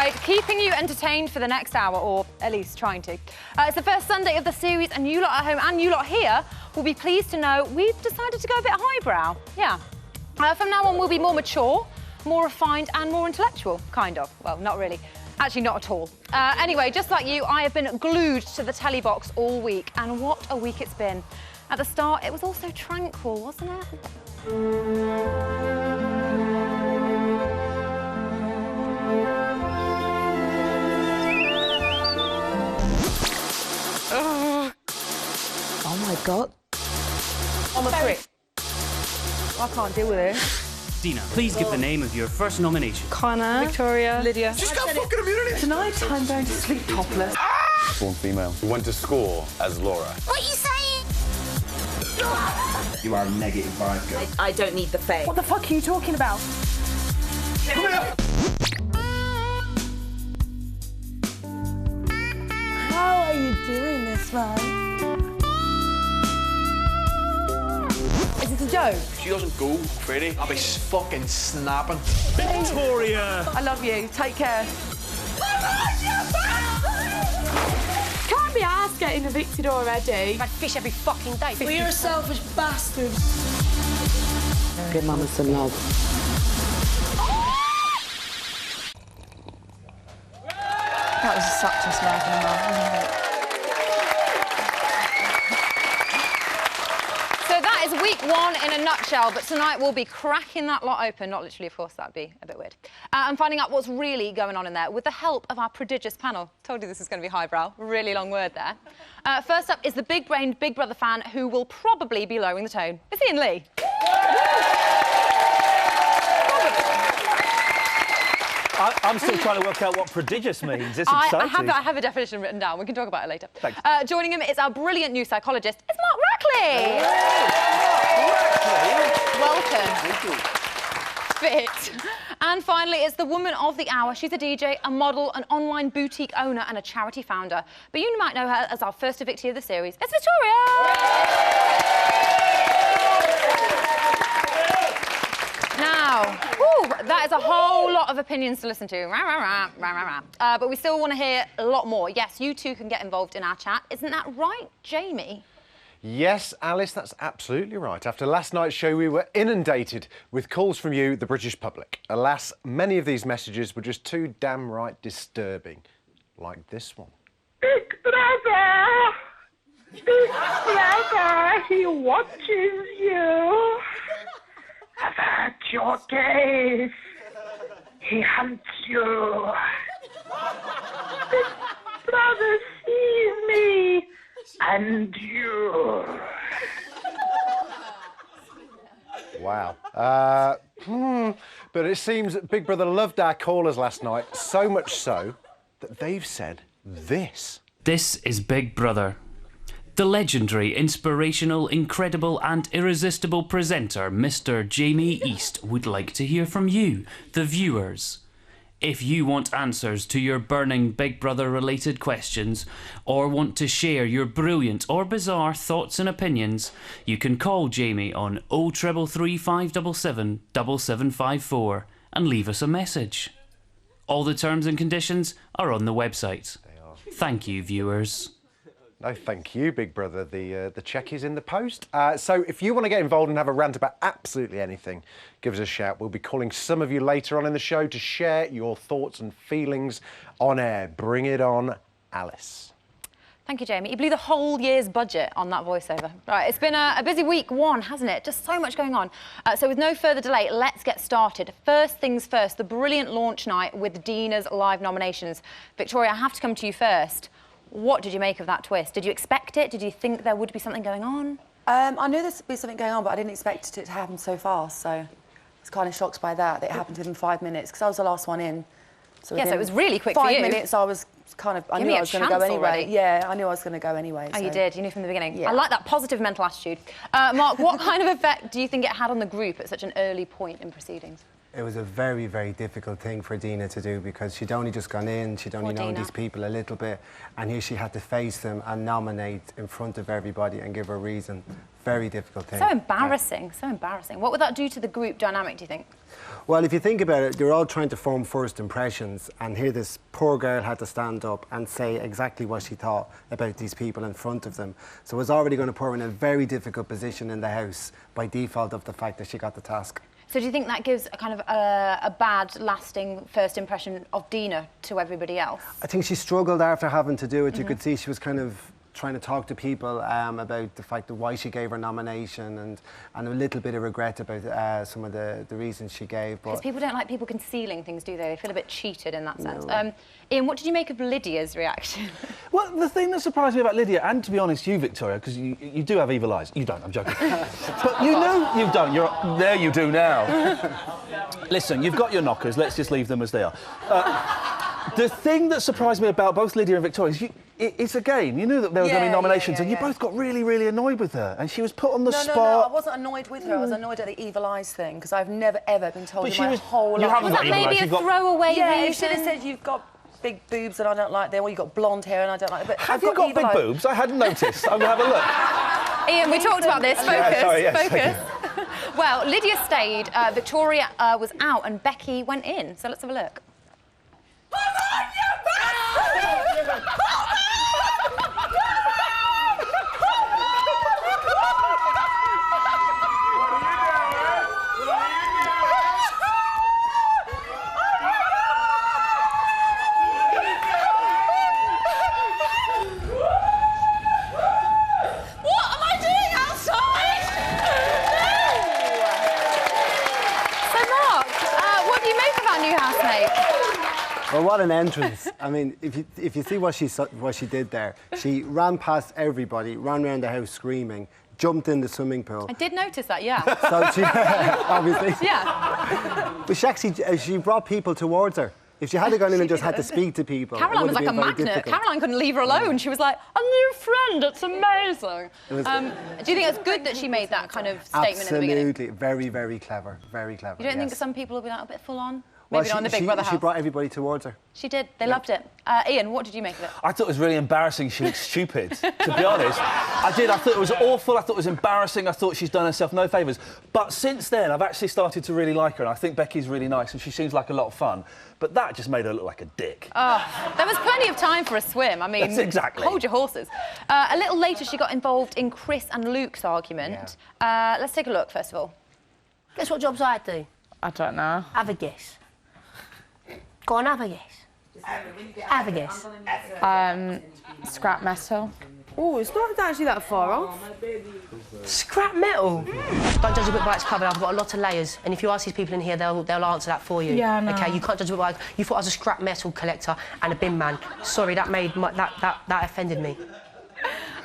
right, keeping you entertained for the next hour, or at least trying to. It's the first Sunday of the series, and you lot at home and you lot here will be pleased to know we've decided to go a bit highbrow. Yeah. From now on, we'll be more mature, more refined and more intellectual, kind of. Well, not really. Actually, not at all. Anyway, just like you, I have been glued to the telly box all week, and what a week it's been. At the start, it was all so tranquil, wasn't it? Oh my God. On the three. I can't deal with it. Dina, please give the name of your first nomination. Connor. Victoria. Lydia. She's got fucking immunity! Tonight I'm going to sleep topless. Born female. Who went to school as Laura. What are you saying? You are a negative vibe, girl. I don't need the fame. What the fuck are you talking about? Come here! How are you doing this, man? Is this a joke? If she doesn't go, Freddie, I'll be fucking snapping. Victoria! I love you. Take care. Can't be arsed getting evicted already. I fish every fucking day. Well, you're a selfish bastard. Give Mama some love. That was such a smack in the mouth, wasn't it? So that is week one in a nutshell, but tonight we'll be cracking that lot open. Not literally, of course, that'd be a bit weird. And finding out what's really going on in there with the help of our prodigious panel. Told you this is going to be highbrow. Really long word there. First up is the big-brained Big Brother fan who will probably be lowering the tone. It's Ian Lee. I'm still trying to work out what prodigious means. It's exciting. I have a definition written down. We can talk about it later. Thanks. Joining him is our brilliant new psychologist. It's Mark Rackley. Welcome. Fit. And finally, it's the woman of the hour. She's a DJ, a model, an online boutique owner and a charity founder. But you might know her as our first evictee of the series. It's Victoria! Now, that is a whole lot of opinions to listen to. But we still want to hear a lot more. Yes, you too can get involved in our chat. Isn't that right, Jamie? Yes, Alice, that's absolutely right. After last night's show, we were inundated with calls from you, the British public. Alas, many of these messages were just too damn right disturbing. Like this one. Big Brother! Big Brother, he watches you. I've heard your case. He hunts you. Big Brother sees me. And you. Wow. But it seems that Big Brother loved our callers last night, so much so that they've said this. This is Big Brother. The legendary, inspirational, incredible and irresistible presenter, Mr. Jamie East, would like to hear from you, the viewers. If you want answers to your burning Big Brother-related questions, or want to share your brilliant or bizarre thoughts and opinions, you can call Jamie on 0333 577 7754 and leave us a message. All the terms and conditions are on the website. They are. Thank you, viewers. No, thank you, Big Brother. The check is in the post. So if you want to get involved and have a rant about absolutely anything, give us a shout. We'll be calling some of you later on in the show to share your thoughts and feelings on air. Bring it on, Alice. Thank you, Jamie. You blew the whole year's budget on that voiceover. Right, it's been a busy week one, hasn't it? Just so much going on. So with no further delay, let's get started. First things first, the brilliant launch night with Dina's live nominations. Victoria, I have to come to you first. What did you make of that twist? Did you expect it? Did you think there would be something going on? I knew there would be something going on, but I didn't expect it to happen so fast, so I was kind of shocked by that. It happened within 5 minutes, because I was the last one in. So yeah, so it was really quick for you. 5 minutes, I was kind of... I knew I was going to go anyway. Already. Yeah, I knew I was going to go anyway. Oh, so. you did? You knew from the beginning? Yeah. I like that positive mental attitude. Mark, what kind of effect do you think it had on the group at such an early point in proceedings? It was a very, very difficult thing for Dina to do because she'd only just gone in, she'd only known these people a little bit, and here she had to face them and nominate in front of everybody and give a reason. Very difficult thing. So embarrassing, so embarrassing. What would that do to the group dynamic, do you think? Well, if you think about it, they're all trying to form first impressions, and here this poor girl had to stand up and say exactly what she thought about these people in front of them. So it was already going to put her in a very difficult position in the house by default of the fact that she got the task. So do you think that gives a kind of a bad, lasting first impression of Dina to everybody else? I think she struggled after having to do it. You could see she was kind of trying to talk to people about the fact of why she gave her nomination and a little bit of regret about some of the reasons she gave. Because people don't like people concealing things, do they? They feel a bit cheated in that sense. Ian, what did you make of Lydia's reaction? Well, the thing that surprised me about Lydia, and to be honest, you, Victoria, because you do have evil eyes. You don't, I'm joking. But you know you don't. There you do now. Listen, you've got your knockers. Let's just leave them as they are. The thing that surprised me about both Lydia and Victoria is it's a game. You knew that there were going to be nominations, and you both got really, really annoyed with her, and she was put on the spot. No, I wasn't annoyed with her. I was annoyed at the evil eyes thing because I've never ever been told in my whole life. Was that maybe a throwaway reason? Yeah, you should have said you've got big boobs and I don't like them, or you've got blonde hair and I don't like them. But have you got big boobs? I hadn't noticed. I'm going to have a look. Ian, we talked about this. Focus, yeah, sorry, yes, focus. Well, Lydia stayed, Victoria was out, and Becky went in. So let's have a look. Well, what an entrance. I mean, if you see what she did there, she ran past everybody, ran around the house screaming, jumped in the swimming pool. I did notice that, yeah. So she, obviously. Yeah. But she brought people towards her. If she had gone in and just had to speak to people, Caroline was like a magnet. Difficult. Caroline couldn't leave her alone. She was like, a new friend, it's amazing. Do you think it's good that she made that kind of statement in the beginning? Absolutely. Very, very clever. Very clever. You don't think some people will be like a bit full on? Well, Maybe not in the Big Brother house. She brought everybody towards her. She did. They loved it. Ian, what did you make of it? I thought it was really embarrassing. She looked stupid, to be honest. I did. I thought it was awful. I thought it was embarrassing. I thought she's done herself no favours. But since then, I've actually started to really like her, and I think Becky's really nice, and she seems like a lot of fun. But that just made her look like a dick. Oh, there was plenty of time for a swim. I mean, that's exactly. Hold your horses. A little later, she got involved in Chris and Luke's argument. Yeah. Let's take a look, first of all. Guess what jobs I do? I don't know. Have a guess. Go on, have a guess. Have a guess. Scrap metal. Oh, it's not actually that far off. Scrap metal? Don't judge a book by its cover. I've got a lot of layers, and if you ask these people in here, they'll answer that for you. Yeah, no. Okay, you can't judge a book by... You thought I was a scrap metal collector and a bin man. Sorry, that offended me.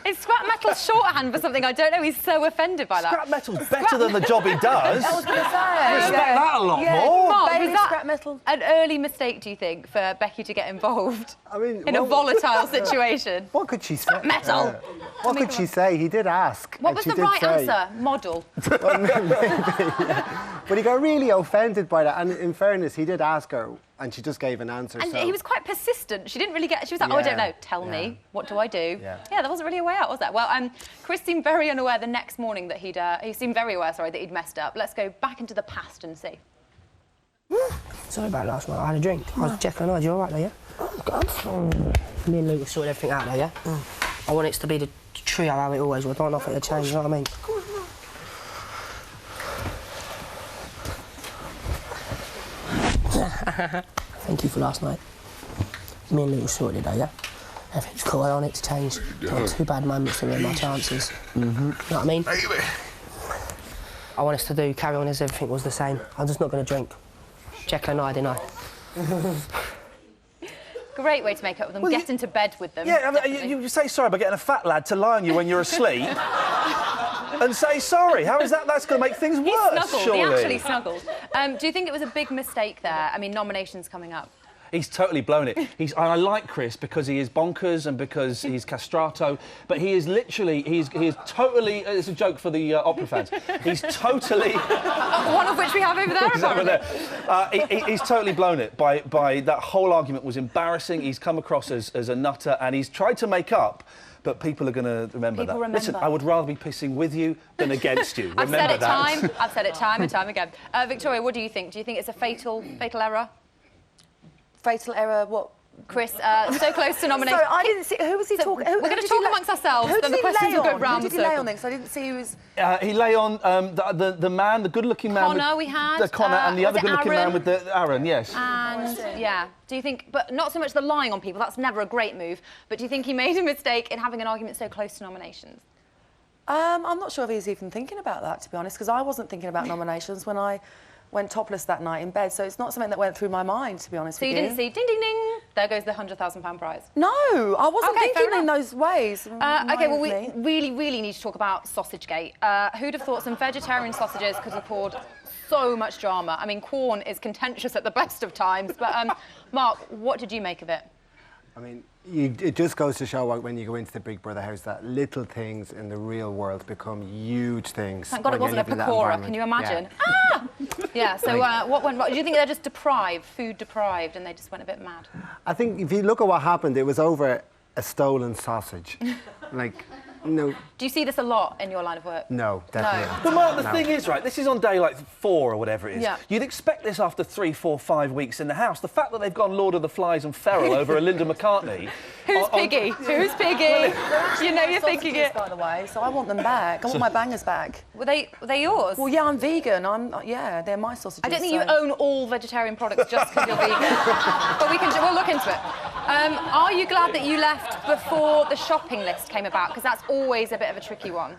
Is scrap metal shorthand for something? I don't know. He's so offended by that. Scrap metal's better than the job he does. I was going to say. I respect that a lot more. Mark, Baby was that scrap metal. an early mistake, do you think, for Becky to get involved? I mean, in a volatile situation? What could she say? Scrap metal. What could she say? He did ask. What was the right answer? Model. Well, maybe. But he got really offended by that. And in fairness, he did ask her, and she just gave an answer. And he was quite persistent. She didn't really get... She was like, oh, I don't know. Tell me. What do I do? Yeah, there wasn't really a way out, was there? Well, Chris seemed very unaware the next morning that he seemed very aware, sorry, that he'd messed up. Let's go back into the past and see. Sorry about last night. I had a drink. I was checking on. You all right there, yeah? Me and Luke have sorted everything out there, yeah? I want it to be the trio how it always was. I don't want nothing to change, you know what I mean? Thank you for last night. Me and Luke were sorted though, yeah? Everything's cool. I don't want it to change. Not too bad moments to ruin my chances. You know what I mean? I want us to carry on as everything was the same. I'm just not going to drink. Jekyll and Hyde, didn't I? Great way to make up with them. Well, get into bed with them. Yeah, I mean, you say sorry by getting a fat lad to lie on you when you're asleep and say sorry. How is that? That's going to make things worse, snuggled. surely. He actually snuggled. Do you think it was a big mistake there? I mean, nominations coming up. He's totally blown it. I like Chris because he is bonkers and because he's castrato, but he is literally, he is totally, it's a joke for the opera fans, he's totally... One of which we have over there, apparently. He's totally blown it by that whole argument was embarrassing. He's come across as a nutter and he's tried to make up, but people are going to remember that. Listen, I would rather be pissing with you than against you. I've said it time and time again. Victoria, what do you think? Do you think it's a fatal error? Fatal error, what? Chris, so close to nomination. Sorry, I didn't see... Who was he talking... We're going to talk amongst ourselves, and the questions will go round Who did he lay on then? Because I didn't see who was... He lay on the man, the good-looking man... Connor, we had. The Connor and the other good-looking man with the Aaron, yes. And, yeah. Do you think... But not so much the lying on people, that's never a great move, but do you think he made a mistake in having an argument so close to nominations? I'm not sure if he's even thinking about that, to be honest, because I wasn't thinking about nominations when I went topless that night in bed, so it's not something that went through my mind, to be honest with you. So you didn't see, ding, ding, ding, there goes the £100,000 prize? No, I wasn't thinking in those ways. OK, well, we really need to talk about Sausagegate. Who'd have thought some vegetarian sausages could have caused so much drama? I mean, Quorn is contentious at the best of times, but, Mark, what did you make of it? I mean, it just goes to show when you go into the Big Brother house that little things in the real world become huge things. Thank God it wasn't a pakora, can you imagine? Yeah. Ah! Yeah, so what went wrong? Do you think they're just food deprived, and they just went a bit mad? I think if you look at what happened, it was over a stolen sausage. Like, no. Do you see this a lot in your line of work? No, definitely not. But Mark, the thing is, right, this is on day, like, 4 or whatever it is. Yeah. You'd expect this after 3, 4, 5 weeks in the house. The fact that they've gone Lord of the Flies and Feral over a Linda McCartney... Who's Piggy? Who's Piggy? You know you're thinking it. By the way, so I want them back. I want my bangers back. Were they yours? Well, yeah, I'm vegan. Yeah, they're my sausages. I don't think you own all vegetarian products just because you're vegan. But we'll look into it. Are you glad that you left before the shopping list came about? Because that's always a bit of a tricky one.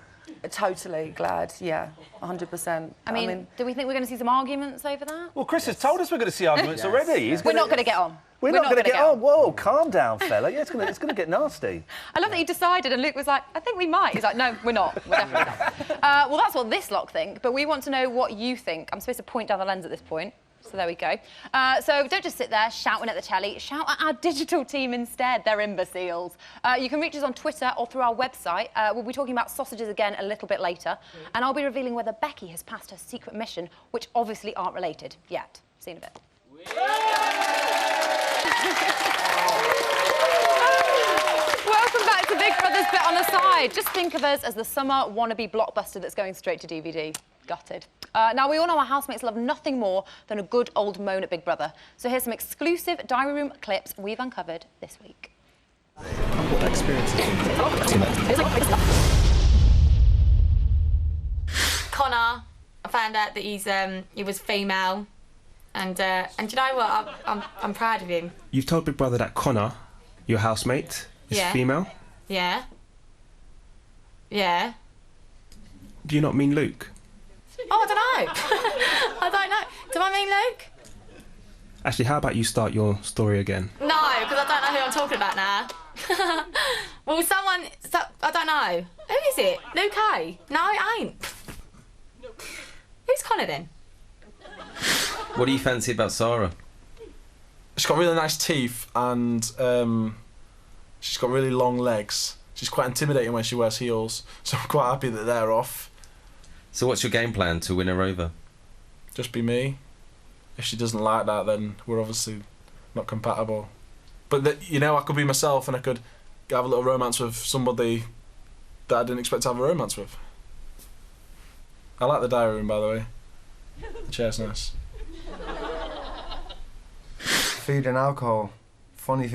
Totally glad, yeah, 100%. I mean, do we think we're going to see some arguments over that? Well, Chris has told us we're going to see arguments already. We're not going to get on. We're not going to get on. Whoa, calm down, fella. Yeah, it's going to get nasty. I love that he decided, and Luke was like, I think we might. He's like, no, we're not. We're definitely not. Well, that's what this lot think, but we want to know what you think. I'm supposed to point down the lens at this point. So there we go. So don't just sit there shouting at the telly. Shout at our digital team instead. They're imbeciles. You can reach us on Twitter or through our website. We'll be talking about sausages again a little bit later. And I'll be revealing whether Becky has passed her secret mission, which obviously aren't related yet. See you in a bit. Welcome back to Big Brother's Bit on the Side. Just think of us as the summer wannabe blockbuster that's going straight to DVD. Gutted. Now, we all know our housemates love nothing more than a good old moan at Big Brother. So here's some exclusive diary room clips we've uncovered this week. What experiences? Connor, I found out that he was female, and do you know what? I'm proud of him. You've told Big Brother that Connor, your housemate, is female? Yeah. Yeah. Do you not mean Luke? Oh, I don't know. I don't know. Do I mean Luke? Actually, how about you start your story again? No, because I don't know who I'm talking about now. Well, I don't know. Who is it? Luke A? No, it ain't. Who's Connor then? What do you fancy about Sarah? She's got really nice teeth and she's got really long legs. She's quite intimidating when she wears heels, so I'm quite happy that they're off. So what's your game plan to win her over? Just be me. If she doesn't like that, then we're obviously not compatible. But, you know, I could be myself and I could have a little romance with somebody that I didn't expect to have a romance with. I like the diary room, by the way. The chair's nice. Food and alcohol. Funny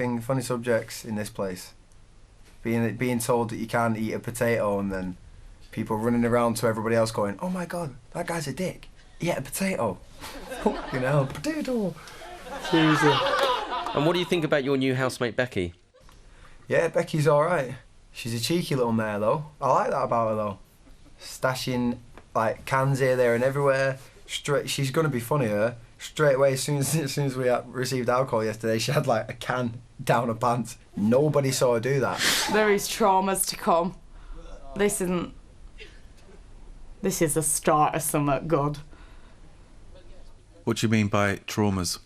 subjects in this place. Being told that you can't eat a potato and then people running around to everybody else going, oh my God, that guy's a dick. He ate a potato. Fucking hell, potato. Seriously. And what do you think about your new housemate, Becky? Yeah, Becky's alright. She's a cheeky little mare though. I like that about her though. Stashing like cans here, there and everywhere. She's gonna be funnier. Straight away, as soon as we received alcohol yesterday, she had like a can down her pants. Nobody saw her do that. There is traumas to come. This is the start of something good. What do you mean by traumas?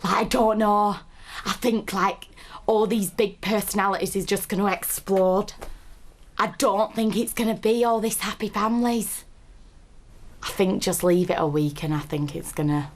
I don't know. I think, like, all these big personalities is just going to explode. I don't think it's going to be all this happy families. I think just leave it a week and I think it's going to